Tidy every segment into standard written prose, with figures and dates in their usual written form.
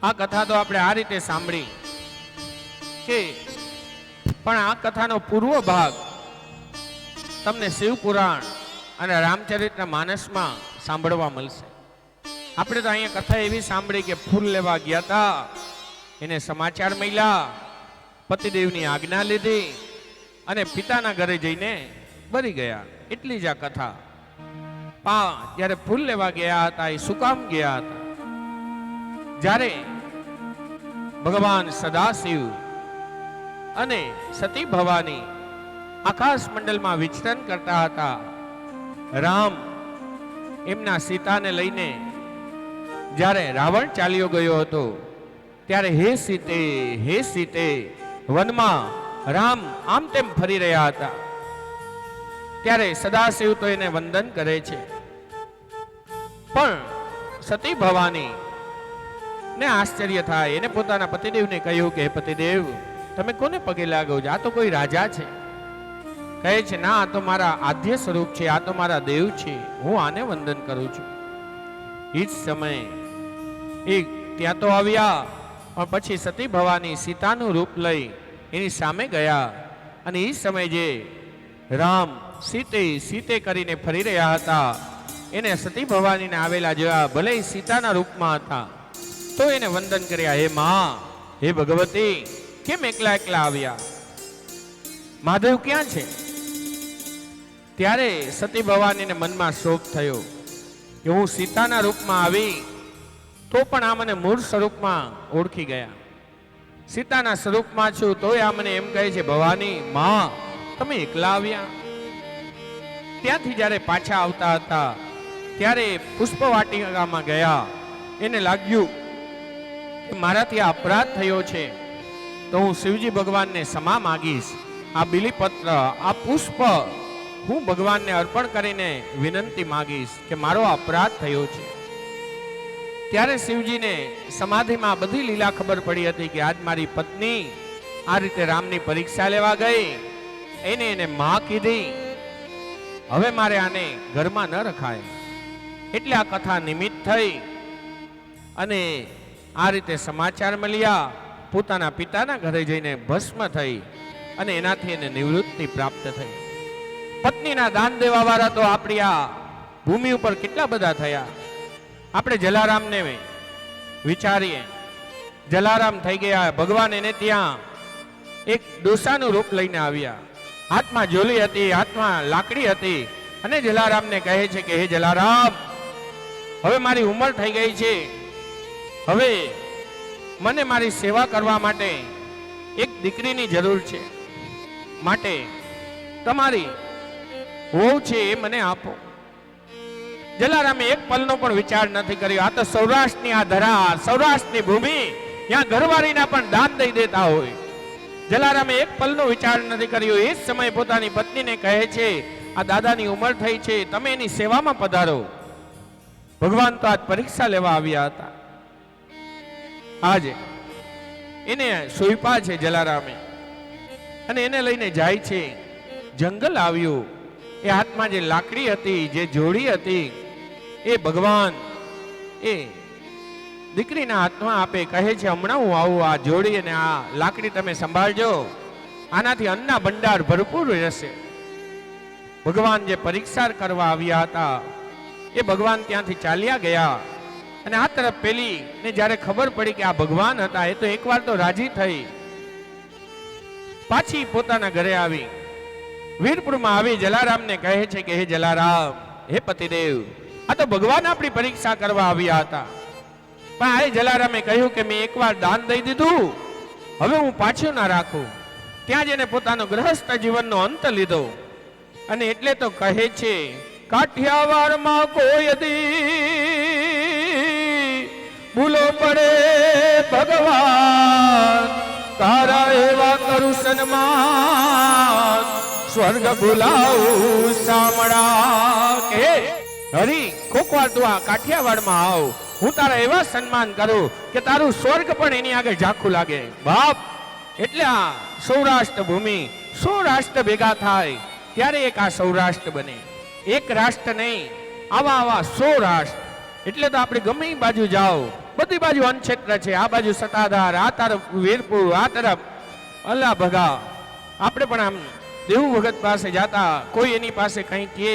આ કથા તો આપણે આ રીતે સાંભળી કે પણ આ કથાનો પૂર્વ ભાગ તમને શિવ પુરાણ અને રામચરિત્ર માનસમાં સાંભળવા મળશે. આપણે તો અહીંયા કથા એવી સાંભળી કે ફૂલ લેવા ગયા હતા, એને સમાચાર મળ્યા, પતિદેવની આજ્ઞા લીધી અને પિતાના ઘરે જઈને બરી ગયા. એટલી જ આ કથા. જ્યારે ફૂલ લેવા ગયા હતા એ શું કામ ગયા હતા? જ્યારે ભગવાન સદાશિવ અને સતી ભવાની આકાશ મંડળમાં વિચરણ કરતા હતા, રામ એમના સીતાને લઈને જ્યારે રાવણ ચાલ્યો ગયો હતો ત્યારે હે સીતે વનમાં રામ આમ તેમ ફરી રહ્યા હતા. ત્યારે સદાશિવ તો એને વંદન કરે છે, પણ સતી ભવાની ને આશ્ચર્ય થાય. એને પોતાના પતિદેવને કહ્યું કે પતિદેવ, તમે કોને પગે લાગો છો? આ તો કોઈ રાજા છે. કહે છે ના, આ તો મારા આદ્ય સ્વરૂપ છે, આ તો મારા દેવ છે, હું આને વંદન કરું છું. એ જ સમયે ત્યાં તો આવ્યા, પણ પછી સતી ભવાની સીતાનું રૂપ લઈ એની સામે ગયા અને એ સમયે જે રામ સીતે કરીને ફરી રહ્યા હતા એને સતી ભવાનીને આવેલા જોયા. ભલે સીતાના રૂપમાં હતા તો એને વંદન કર્યા. હે માં, હે ભગવતી, કેમ એકલા એકલા આવ્યા? મહાદેવ ક્યાં છે? ત્યારે સતી ભવાનીને મનમાં શોક થયો કે હું સીતાના રૂપમાં આવી તો પણ આ મને મૂળ સ્વરૂપમાં ઓળખી ગયા. સીતાના સ્વરૂપમાં છું તોય આ મને એમ કહે છે ભવાની માં, તમે એકલા આવ્યા? ત્યાંથી જ્યારે પાછા આવતા હતા ત્યારે પુષ્પવાટિકામાં ગયા. એને લાગ્યું કે મારાથી આ અપરાધ થયો છે તો હું શિવજી ભગવાનને ક્ષમા માગીશ. આ બિલીપત્ર, આ પુષ્પ હું ભગવાનને અર્પણ કરીને વિનંતી માગીશ કે મારો અપરાધ થયો છે. ત્યારે શિવજીને સમાધિમાં બધી લીલા ખબર પડી હતી કે આજ મારી પત્ની આ રીતે રામની પરીક્ષા લેવા ગઈ, એને માં કીધી, હવે મારે આને ઘરમાં ન રખાય. એટલે આ કથા નિમિત્ત થઈ અને આ રીતે સમાચાર મળ્યા. પોતાના પિતાના ઘરે જઈને ભસ્મ થઈ અને એનાથી એને નિવૃત્તિ પ્રાપ્ત થઈ. પત્નીના દાન દેવા વાળા તો આપણી આ ભૂમિ ઉપર કેટલા બધા થયા. આપણે જલારામને વિચારીએ, જલારામ થઈ ગયા. ભગવાન એને ત્યાં એક ડોસાનું રૂપ લઈને આવ્યા. હાથમાં ઝોલી હતી, હાથમાં લાકડી હતી અને જલારામને કહે છે કે હે જલારામ, હવે મારી ઉંમર થઈ ગઈ છે, હવે મને મારી સેવા કરવા માટે એક દીકરીની જરૂર છે, માટે તમારી વહુ છે એ મને આપો. જલારામે એક પલનો પણ વિચાર નથી કર્યો. આ તો સૌરાષ્ટ્રની આ ધરા, સૌરાષ્ટ્રની ભૂમિ, ત્યાં ઘરવાળીના પણ દાન દઈ દેતા હોય. જલારામે એક પલનો વિચાર નથી કર્યો. એ જ સમયે પોતાની પત્નીને કહે છે આ દાદાની ઉંમર થઈ છે, તમે એની સેવામાં પધારો. ભગવાન તો આજ પરીક્ષા લેવા આવ્યા હતા. આજે એને સોઈપા છે જલારામે અને એને લઈને જાય છે. જંગલ આવ્યું. એ હાથમાં જે લાકડી હતી, જે જોડી હતી, એ ભગવાન એ દીકરીના હાથમાં આપે. કહે છે હમણાં હું આવું, આ જોડી અને આ લાકડી તમે સંભાળજો, આનાથી અન્નના ભંડાર ભરપૂર રહેશે. ભગવાન જે પરીક્ષા કરવા આવ્યા હતા એ ભગવાન ત્યાંથી ચાલ્યા ગયા અને આ તરફ પેલી ને જ્યારે ખબર પડી કે આ ભગવાન હતા, એ તો એકવાર તો રાજી થઈ, પાછી પોતાના ઘરે આવી. વીરપુરમાં આવી જલારામને કહે છે કે હે જલારામ, હે પતિદેવ, આ તો ભગવાન આપણી પરીક્ષા કરવા આવ્યા હતા, પણ આ જલારામે કહ્યું કે મેં એકવાર દાન દઈ દીધું, હવે હું પાછું ના રાખું. ત્યાં જ એને પોતાનો ગ્રહસ્થ જીવનનો અંત લીધો. અને એટલે તો કહે છે કાઠિયાવાડમાં કોઈ દી ભૂલો પડે ભગવાન, તારા એવા કરું સન્માન, સ્વર્ગ ભૂલાવું સામડા. કે હરી, કોક વાર તું આ કાઠિયાવાડમાં આવ, હું તારા એવા સન્માન કરું કે તારું સ્વર્ગ પણ એની આગળ ઝાંખું લાગે. બાપ, એટલે આ સૌરાષ્ટ્ર ભૂમિ, સૌરાષ્ટ્ર ભેગા થાય ત્યારે એક આ સૌરાષ્ટ્ર બને. એક રાષ્ટ્ર નહીં, આવા 100 રાષ્ટ્ર. એટલે તો આપણે ગમે એ બાજુ જાઓ બધી બાજુ અનક્ષેત્ર છે, આ બાજુ સતાધાર, આ તરફ વીરપુર, આ તરફ અલ્લા ભગા. આપણે પણ આમ દેવું ભગત પાસે જાતા, કોઈ એની પાસે કંઈ કહે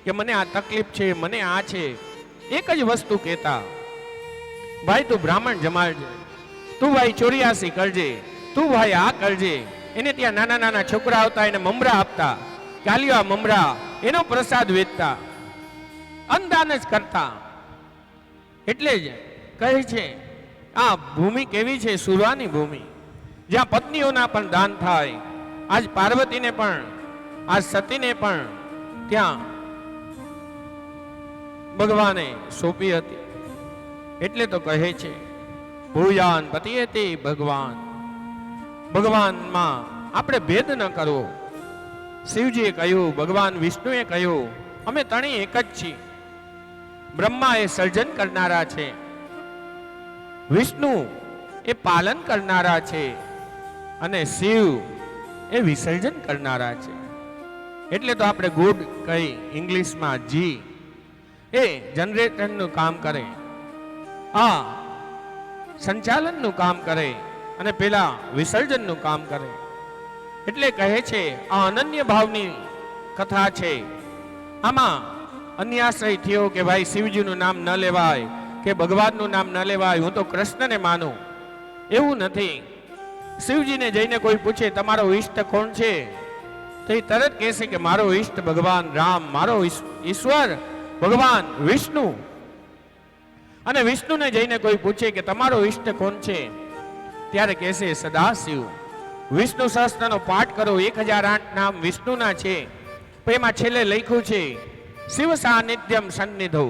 કે મને આ તકલીફ છે, મને આ છે, એક જ વસ્તુ કહેતા, ભાઈ તું બ્રાહ્મણ જમાડજે, તું ભાઈ 84 કરજે, તું ભાઈ આ કરજે. એને ત્યાં નાના નાના છોકરા આવતા, એને મમરા આપતા, કાલિયા મમરા, એનો પ્રસાદ વેચતા, અન્નદાન જ કરતા. એટલે જ કહે છે આ ભૂમિ કેવી છે, સુરાની ભૂમિ, જ્યાં પત્નીઓના પણ દાન થાય. આજ પાર્વતીને પણ, આજ સતીને પણ ત્યાં ભગવાને સોંપી હતી. એટલે તો કહે છે ભૂયાન પતિયતે ભગવાન. ભગવાનમાં આપણે ભેદ ન કરવો. શિવજીએ કહ્યું, ભગવાન વિષ્ણુએ કહ્યું, અમે ત્રણેય એક જ છીએ. બ્રહ્મા એ સર્જન કરનારા છે, વિષ્ણુ એ પાલન કરનારા છે, અને શિવ એ વિસર્જન કરનારા છે. એટલે તો આપણે ગુડ કહી ઇંગ્લિશમાં જી, એ જનરેટરનું કામ કરે, આ સંચાલનનું કામ કરે, અને પેલા વિસર્જનનું કામ કરે. એટલે કહે છે આ અનન્ય ભાવની કથા છે. આમાં અન્યાશ્રય થયો કે ભાઈ શિવજીનું નામ ન લેવાય, કે ભગવાનનું નામ ન લેવાય, હું તો કૃષ્ણને માનું, એવું નથી. શિવજીને જઈને કોઈ પૂછે તમારો ઈષ્ટ કોણ છે, તો એ તરત કહેશે કે મારો ઈષ્ટ ભગવાન રામ, મારો ઈશ્વર ભગવાન વિષ્ણુ. અને વિષ્ણુને જઈને કોઈ પૂછે કે તમારો ઈષ્ટ કોણ છે, ત્યારે કહેશે સદાશિવ. વિષ્ણુ સહસ્ત્રનો પાઠ કરો, 1008 નામ વિષ્ણુના છે, પણ એમાં છેલ્લે લખ્યું છે શિવ સાનિધ્યમ સન્નિધો.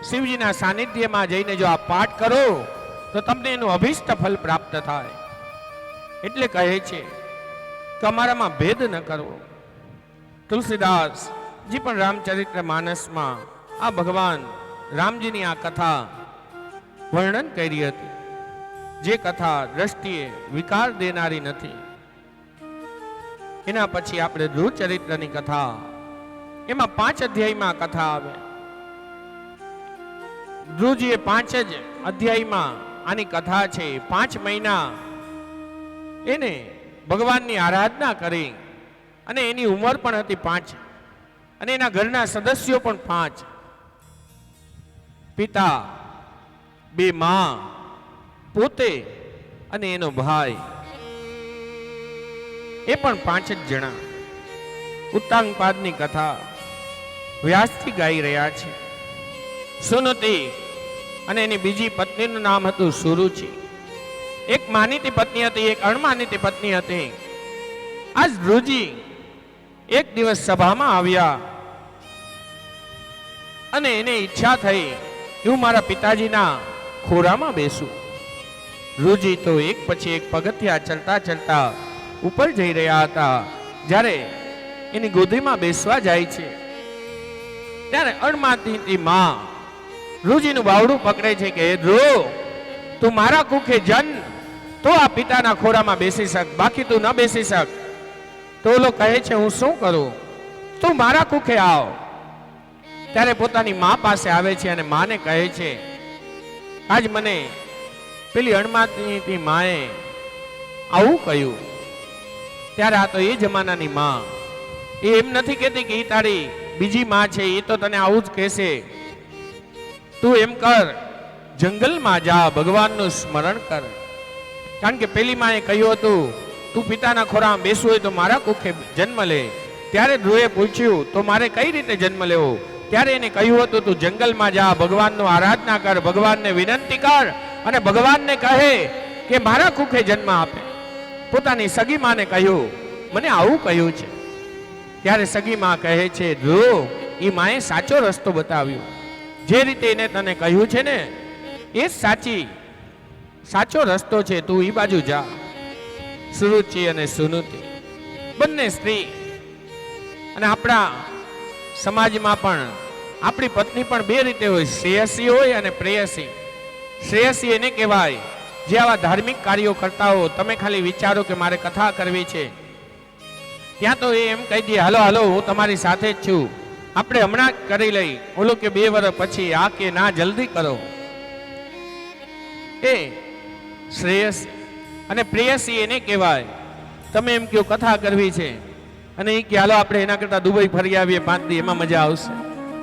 શિવજીના સાનિધ્યમાં જઈને જો આ પાઠ કરો તો તમને એનું અભિષ્ટ ફલ પ્રાપ્ત થાય. એટલે કહે છે કે અમારામાં ભેદ ન કરવો. તુલસીદાસજી પણ રામચરિત્ર માનસમાં આ ભગવાન રામજીની આ કથા વર્ણન કરી હતી, જે કથા દ્રષ્ટિએ વિકાર દેનારી નથી. એના પછી આપણે ધ્રુવ ચરિત્રની કથા, એમાં 5 અધ્યાયમાં કથા આવે. ધ્રુવજીએ 5 જ અધ્યાયમાં આની કથા છે. 5 મહિના એને ભગવાનની આરાધના કરી, અને એની ઉંમર પણ હતી 5, અને એના ઘરના સદસ્યો પણ 5, પિતા, 2 માં, પોતે અને એનો ભાઈ, એ પણ 5 જ જણા. ઉત્તાંગપાદની કથા વ્યાસજી ગાઈ રહ્યા છે. સુનતી અને એની બીજી પત્નીનું નામ હતું સુરુચિ. એક માનીતી પત્ની હતી, એક અણમાનીતી પત્ની હતી. આજ ધ્રુવજી એક દિવસ સભામાં આવ્યા, અને એને ઈચ્છા થઈ હું મારા પિતાજીના ખોરામાં બેસું. ધ્રુવજી તો એક પછી એક પગથિયા ચડતા ચડતા ઉપર જઈ રહ્યા હતા. જ્યારે એની ગોદીમાં બેસવા જાય છે, ત્યારે અણમાનીતી માં ધ્રુવજીનું બાવડું પકડે છે કે ધ્રુવ, તું મારા કુખે જન્મ તો આ પિતાના ખોરામાં બેસી શક, બાકી તું ન બેસી શક. તો ઓલો કહે છે હું શું કરું, તું મારા કુખે આવ. ત્યારે પોતાની મા પાસે આવે છે, અને માને કહે છે આજ મને પેલી અણમાનીતી માએ આવું કહ્યું. ત્યારે આ તો એ જમાનાની માં, એ એમ નથી કહેતી કે એ તારી બીજી માં છે, એ તો તને આવું જ કહેશે. તું એમ કર, જંગલમાં જા, ભગવાનનું સ્મરણ કર. કારણ કે પેલી માએ કહ્યું હતું તું પિતાના ખોરામાં બેસવું હોય તો મારા કુખે જન્મ લે. ત્યારે ધ્રુવે પૂછ્યું તો મારે કઈ રીતે જન્મ લેવો? ત્યારે એને કહ્યું હતું તું જંગલમાં જા, ભગવાનનું આરાધના કર, ભગવાનને વિનંતી કર, અને ભગવાનને કહે કે મારા કુખે જન્મ આપે. પોતાની સગી માને કહ્યું મને આવું કહ્યું છે. ત્યારે સગી માં કહે છે ધ્રુવ, એ માએ સાચો રસ્તો બતાવ્યો. જે રીતે એને તને કહ્યું છે ને એ જ સાચો રસ્તો છે, તું એ બાજુ જા. સુરુચિ અને સુનતી બંને સ્ત્રી, અને આપણા સમાજમાં પણ આપણી પત્ની પણ 2 રીતે હોય, શ્રેયસી હોય અને પ્રેયસી. શ્રેયસી એને કહેવાય જે આવા ધાર્મિક કાર્યો કરતા હો. તમે ખાલી વિચારો કે મારે કથા કરવી છે, ત્યાં તો એ એમ કહી દે હાલો હાલો હું તમારી સાથે જ છું, આપણે હમણાં જ કરી લઈ. ઓલો કે 2 વર્ષ પછી, આ કે ના જલ્દી કરો. એ શ્રેયસ અને પ્રેયસી એને કહેવાય. તમે એમ કહો કથા કરવી છે અને એ કે હાલો આપણે એના કરતા દુબઈ ફરી આવીએ 5 દી, એમાં મજા આવશે.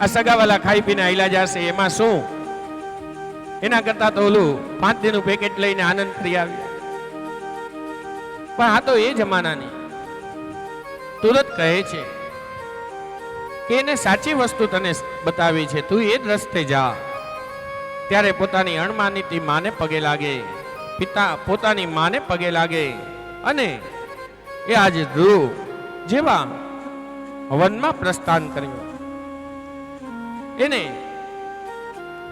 આ સગાવાલા ખાઈ પીને આયલા જશે, એમાં શું? એના કરતા તો ઓલું 5 દીનું પેકેટ લઈને આનંદ કરી આવીએ. પણ આ તો એ જમાનાની તુરત કહે છે કે એને સાચી વસ્તુ તને બતાવી છે, તું એ જ રસ્તે જા. ત્યારે પોતાની અણમાનીતી માને પગે લાગે, પિતા પોતાની માને પગે લાગે અને એ આજે ધ્રુવ જેવા વનમાં પ્રસ્થાન કર્યું. એને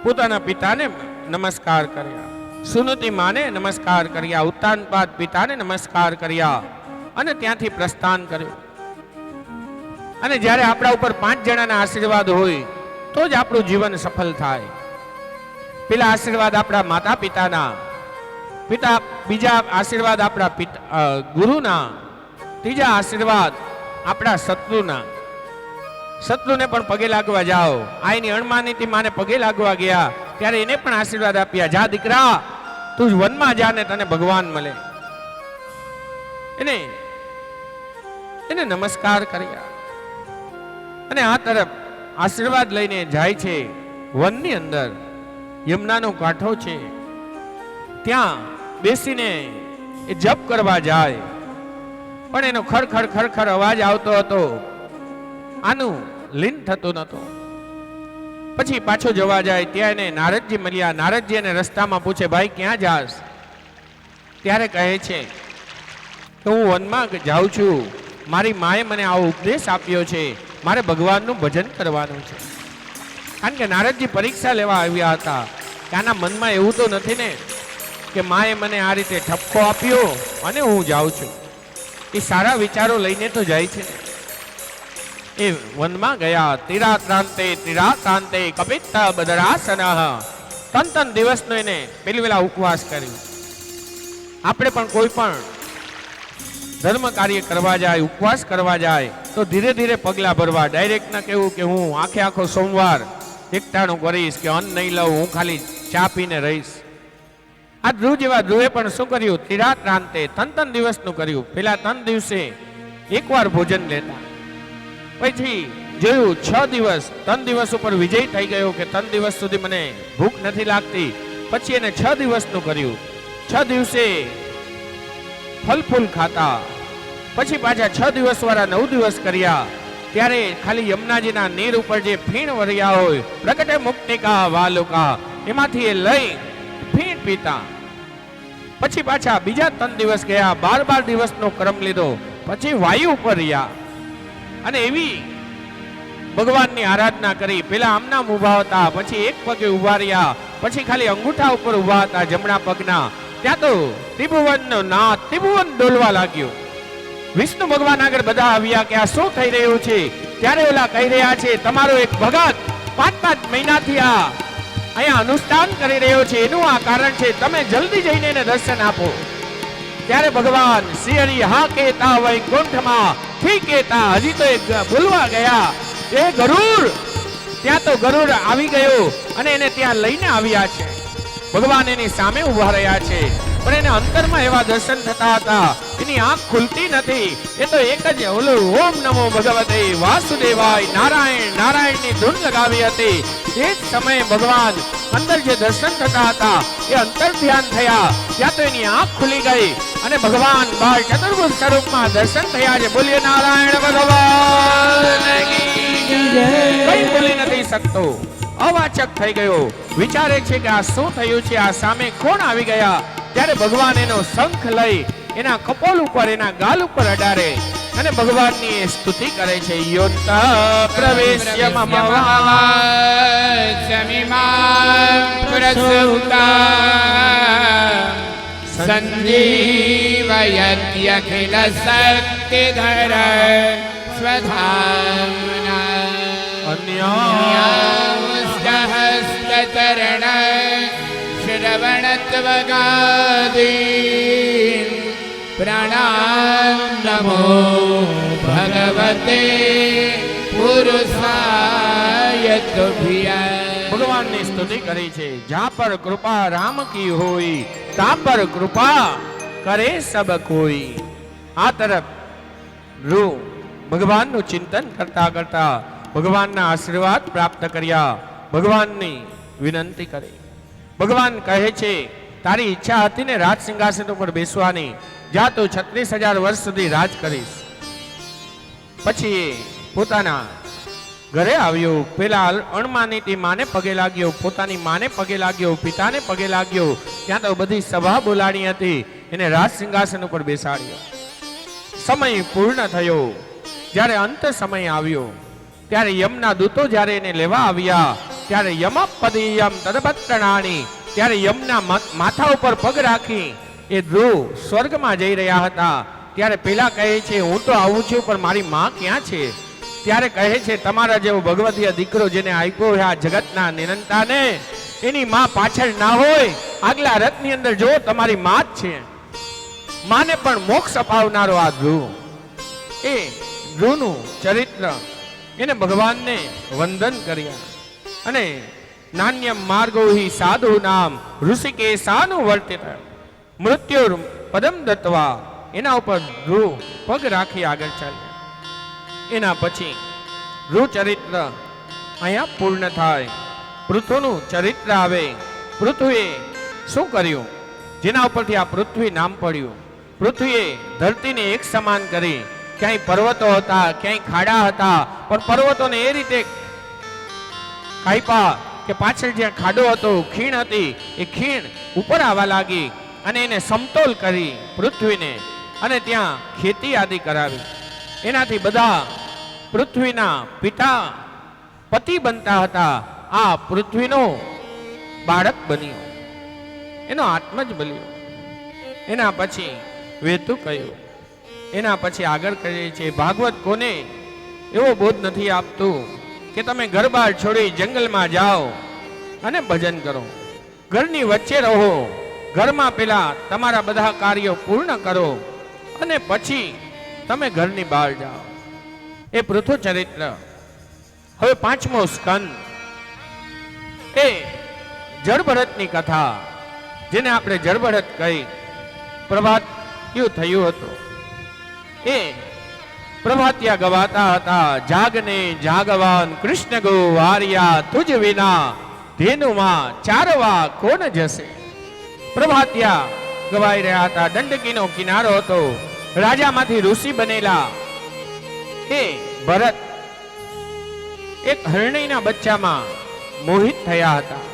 પોતાના પિતાને નમસ્કાર કર્યા, સુનતી માને નમસ્કાર કર્યા, ઉત્તાનપાદ પિતાને નમસ્કાર કર્યા અને ત્યાંથી પ્રસ્થાન કર્યું. અને જ્યારે આપણા ઉપર 5 જણાના આશીર્વાદ હોય તો જ આપણું જીવન સફળ થાય. પેલા આશીર્વાદ આપણા માતા પિતાના, બીજા આશીર્વાદ આપણા ગુરુના, ત્રીજા આશીર્વાદ આપણા શત્રુના. શત્રુને પણ પગે લાગવા જાઓ. આ એની અણમાનીતી માને પગે લાગવા ગયા ત્યારે એને પણ આશીર્વાદ આપ્યા, જા દીકરા તું વનમાં જા ને તને ભગવાન મળે. એને નમસ્કાર કર્યા અને આ તરફ આશીર્વાદ લઈને જાય છે. વનની અંદર યમુનાનો કાંઠો છે, ત્યાં બેસીને એ જપ કરવા જાય પણ એનો ખડખડ ખડખડ અવાજ આવતો હતો, આનું લીન થતું નહોતું. પછી પાછો જવા જાય ત્યાં એને નારદજી મળ્યા. નારદજી એને રસ્તામાં પૂછે, ભાઈ ક્યાં જાસ? ત્યારે કહે છે કે હું વનમાં જાઉં છું, મારી માએ મને આવો ઉપદેશ આપ્યો છે, મારે ભગવાનનું ભજન કરવાનું છે. કારણ કે નારદજી પરીક્ષા લેવા આવ્યા હતા કે આના મનમાં એવું તો નથી ને કે માએ મને આ રીતે ઠપકો આપ્યો અને હું જાઉં છું. એ સારા વિચારો લઈને તો જાય છે ને. એ વનમાં ગયા. તિરાત્રાંતે કપિત્ત બદરાસનઃ. 3 દિવસનો એને પેલી વેલા ઉપવાસ કર્યો. આપણે પણ કોઈ પણ ધર્મ કાર્ય કરવા જાય, ઉપવાસ કરવા જાય તો ધીરે ધીરે પગલા ભરવા. ડાયરેક્ટ ના કહેવું કે હું આખો સોમવાર એકટાણું કરીશ કે અન્ન નહીં લઉં, હું ખાલી ચા પીને રહીશ. આ ધ્રુવ જેવા ધ્રુવે પણ શું કર્યું? તિરાત્રાંતે 3 દિવસનું કર્યું. પેલા 3 દિવસે એકવાર ભોજન લેતા, પછી જોયું 6 દિવસ, 3 દિવસ ઉપર વિજય થઈ ગયો કે 3 દિવસ સુધી મને ભૂખ નથી લાગતી. પછી એને 6 દિવસનું કર્યું. 6 દિવસે ફલ ફૂલ ખાતા. પછી પાછા 6 દિવસ વાળા 9 દિવસ કર્યા. ત્યારે ખાલી યમુનાજીના નીર ઉપર જે ફીણ વર્યા હોય, પ્રગટે મુક્તિકા વાલુકા, એમાંથી એ લઈ ફીણ પીતા. પછી પાછા બીજા 3 દિવસ ગયા, 12 દિવસનો ક્રમ લીધો. પછી વાયુ ઉપર રહ્યા અને એવી ભગવાનની આરાધના કરી. પેલા આમનામ ઉભા હતા, પછી એક પગે ઉભા રહ્યા, પછી ખાલી અંગૂઠા ઉપર ઉભા હતા જમણા પગના. ત્યાં તો ત્રિભુવનનો નાથ ત્રિભુવન ડોલવા લાગ્યો. વિષ્ણુ ભગવાન આગળ બધા આવ્યા કે આ શું થઈ રહ્યું છે? ત્યારે ઓલા કહી રહ્યા છે, તમારો એક ભગત 5 મહિનાથી અહીંયા અનુષ્ઠાન કરી રહ્યો છે, એનું આ કારણ છે, તમે જલ્દી જઈને એને દર્શન આપો. ત્યારે ભગવાન શ્રી હરિ હા કહેતા વૈકુંઠમાં ઠીક કહેતા, હજી તો એક બોલવા ગયા, એ ગરુડ. ત્યાં તો ગરુડ આવી ગયો અને એને ત્યાં લઈને આવ્યા છે. ભગવાન એની સામે ઉભા રહ્યા છે પણ એને અંતરમાં એવા દર્શન થતા હતા, એની આંખ ખુલતી નથી. એ તો એક જ ઓલું ઓમ નમો ભગવતે વાસુદેવાય નારાયણ નારાયણની ધૂન લગાવી હતી. એ જ સમયે ભગવાન અંદર જે દર્શન થતા હતા એ અંતર ધ્યાન થયા. ત્યાં તો એની આંખ ખુલી ગઈ અને ભગવાન બાળ ચતુર્ભુજ સ્વરૂપમાં દર્શન થયા છે. બોલીએ નારાયણ ભગવાન કઈ બોલી નથી શકતો, અવાચક થઈ ગયો. વિચારે છે કે આ શું થયું છે, આ સામે કોણ આવી ગયા? ત્યારે ભગવાન એનો શંખ લઈ એના કપોલ ઉપર, એના ગાલ ઉપર અડારે અને ભગવાનની સ્તુતિ કરે છે. યોત પ્રવેશ્ય મમ સંજીવયત્યખિલ શક્તિધર સ્વધામ્ના અન્યસ્તચરણ શ્રવણત્વગાદીન પ્રણામ નમો ભગવતે પુરુષાય તુભ્યં. ભગવાનની સ્તુતિ કરી છે, જા પર કૃપા રામ કી હોઈ, તા પર કૃપા કરે સબ કોઈ. આ તરફ રૂ ભગવાનનું ચિંતન કરતા કરતા ભગવાનના આશીર્વાદ પ્રાપ્ત કર્યા, ભગવાનની વિનંતી કરી. ભગવાન કહે છે, તારી ઈચ્છા હતી ને રાજ સિંહાસન ઉપર બેસવાની, જા તું 36,000 વર્ષ સુધી રાજ કરીશ. પછી એ પોતાના ઘરે આવ્યો, પેલા અણમાનીતી માને પગે લાગ્યો, પોતાની માને પગે લાગ્યો, પિતાને પગે લાગ્યો. ત્યાં તો બધી સભા બોલાણી હતી, એને રાજ સિંહાસન ઉપર બેસાડ્યો. સમય પૂર્ણ થયો. જ્યારે અંત સમય આવ્યો ત્યારે યમના દૂતો જ્યારે એને લેવા આવ્યા, ત્યારે યમપદીયમ તદપત્રણાની, ત્યારે યમના માથા ઉપર પગ રાખી એ ધ્રુવ સ્વર્ગમાં જઈ રહ્યા હતા. ત્યારે પેલા કહે છે, હું તો આવું છું પણ મારી માં ક્યાં છે? ત્યારે કહે છે, તમારા જેવો ભગવતીય દીકરો જેને આપ્યો છે આ જગતના નિરંતાને, એની માં પાછળ ના હોય, આગલા રથની અંદર જો તમારી માં જ છે. માને પણ મોક્ષ અપાવનારો આ ધ્રુવ, એ ધ્રુવનું ચરિત્ર એને ભગવાનને વંદન કર્યા. અને નાન્યમ માર્ગો હિ સાધુ નામ ઋષિકેશાનું વર્તિત મૃત્યુર પદમ દત્વા, એના ઉપર ધ્રુવ પગ રાખી આગળ ચાલ્યા. એના પછી ધ્રુવ ચરિત્ર અહીંયા પૂર્ણ થાય. પૃથ્વીનું ચરિત્ર આવે. પૃથ્વીએ શું કર્યું જેના ઉપરથી આ પૃથ્વી નામ પડ્યું? પૃથ્વીએ ધરતીને એક સમાન કરી. ક્યાંય પર્વતો હતા, ક્યાંય ખાડા હતા, પણ પર્વતોને એ રીતે કાપ્યા કે પાછળ જ્યાં ખાડો હતો, ખીણ હતી, એ ખીણ ઉપર આવવા લાગી અને એને સમતોલ કરી પૃથ્વીને, અને ત્યાં ખેતી આદિ કરાવી. એનાથી બધા પૃથ્વીના પિતા પતિ બનતા હતા. આ પૃથ્વીનો બાળક બન્યો, એનો આત્મ જ બન્યો. એના પછી વેતુ કહ્યું. એના પછી આગળ કહે છે, ભાગવત કોને એવો બોધ નથી આપતું કે તમે ઘર બાર છોડી જંગલમાં જાઓ અને ભજન કરો, ઘરની વચ્ચે રહો, ઘરમાં પેલા તમારા બધા કાર્યો પૂર્ણ કરો અને પછી તમે ઘરની બહાર જાઓ. એ પૃથુ ચરિત્ર. હવે 5મો સ્કંદ એ જળભરતની કથા, જેને આપણે જળભરત કહી. પ્રભાત્યું થયું હતું. એ પ્રભાત્યા ગવાતા હતા, જાગને જાગવાન કૃષ્ણ ગો વારિયા, તુજ વિના ધેનુમાં ચારવા કોણ જશે. પ્રભાત્યા ગવાઈ રહ્યા હતા. દંડકીનો કિનારો હતો. રાજામાંથી ઋષિ બનેલા એ ભરત એક હરણીના બચ્ચામાં મોહિત થયા હતા.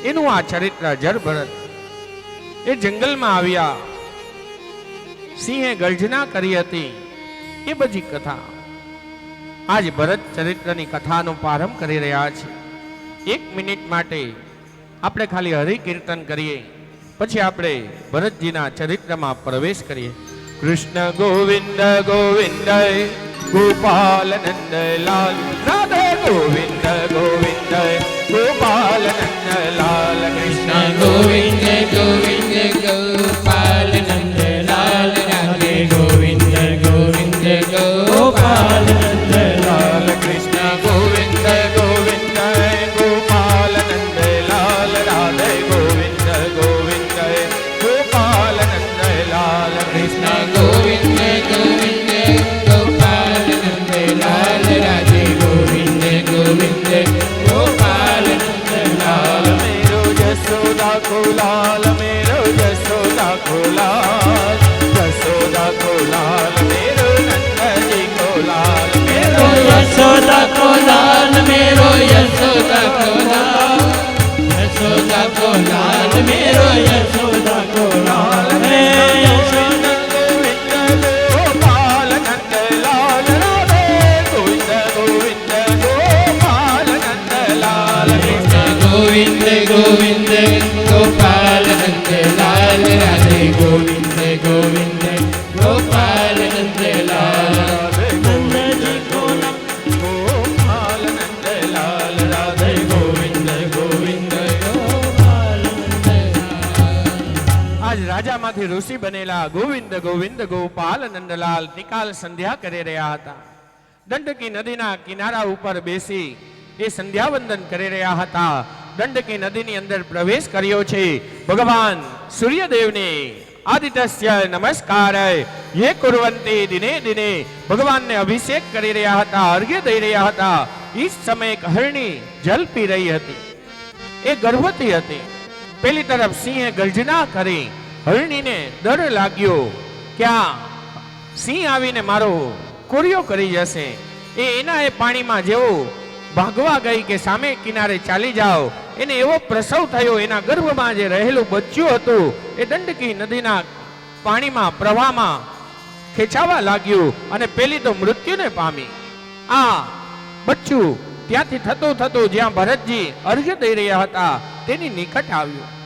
એનું આ ચરિત્ર જળભરત. એ જંગલમાં આવ્યા, સિંહે ગર્જના કરી હતી, એ બધી કથા આજ ભરત ચરિત્રની કથાનો પ્રારંભ કરી રહ્યા છે. 1 મિનિટ માટે આપણે ખાલી હરિ કીર્તન કરીએ, પછી આપણે ભરતજીના ચરિત્રમાં પ્રવેશ કરીએ. કૃષ્ણ ગોવિંદ ગોવિંદ ગોપાલ નંદ લાલ, રાધે ગોવિંદ ગોવિંદ ગોપાલ નંદ લાલ. કૃષ્ણ ગોવિંદ ગોવિંદ ગોપાલ નંદ લાલ, રાધે ગોવિંદ ગોવિંદ ગોપાલ નંદ લાલ. કૃષ્ણ ગોવિંદ ગોવિંદ ગોપાલ નંદ લાલ, રાધે ગોવિંદ ગોવિંદ ગોપાલ નંદ લાલ. કૃષ્ણ ગોવિંદ ગોવિંદ ગોપાલ નંદ લાલ, રાધે ગોવિંદ ગોવિંદ ગોપાલ નંદ લાલ. मेरो जसोदा को लाल, मेरो जसोदा को लाल, जसोदा को लाल, मेरो नंद जी को लाल, मेरो यशोदा को लाल, मेरो यशोदा को लाल, यशोदा को लाल, मेरो यशोदा को लाल. गोविंद गोविंद गोपाल नंद लाल, राधे गोविंद गोविंद गोपाल नंद लाल. गोविंद गोविंद गोपाल नंद लाल, राधे गोविंद गोविंद गोपाल नंद लाल. नंद जी को गोपाल नंद लाल, राधे गोविंद गोविंद गोपाल नंद लाल. આજ રાજામાંથી ઋષિ બનેલા ગોવિંદ ગોવિંદ ગોપાલ નંદલાલ નિકાલ સંધ્યા કરી રહ્યા હતા. દંડકી નદીના કિનારા ઉપર બેસી એ સંધ્યા વંદન કરી રહ્યા હતા. દંડકી નદીની અંદર પ્રવેશ કર્યો છે. ભગવાન સૂર્યદેવને આદિત્ય નમસ્કાર ये कुर्वन्ति दिने दिने ભગવાનને અભિષેક કરી રહ્યા હતા, અર્ઘ્ય દઈ રહ્યા હતા. એ સમયે એક હરણી જલ પી રહી હતી. એ ગર્ભવતી હતી. પેલી તરફ સિંહે ગર્જના કરી. હરણીને ડર લાગ્યો કે આ સિંહ આવીને મારો કોરિયો કરી જશે. એના એ પાણીમાં જેવો ભાગવા ગઈ કે સામે કિનારે ચાલી જાઓ, એને એવો પ્રસવ થયો. એના ગર્ભમાં જે રહેલું બચ્ચું હતું એ દંડકી નદીના પાણીમાં પ્રવાહમાં ખેંચાવા લાગ્યું અને પેલી તો મૃત્યુને પામી. આ બચ્ચું ત્યાંથી થતું થતું જ્યાં ભરતજી અર્ઘ્ય દઈ રહ્યા હતા તેની નિકટ આવ્યું.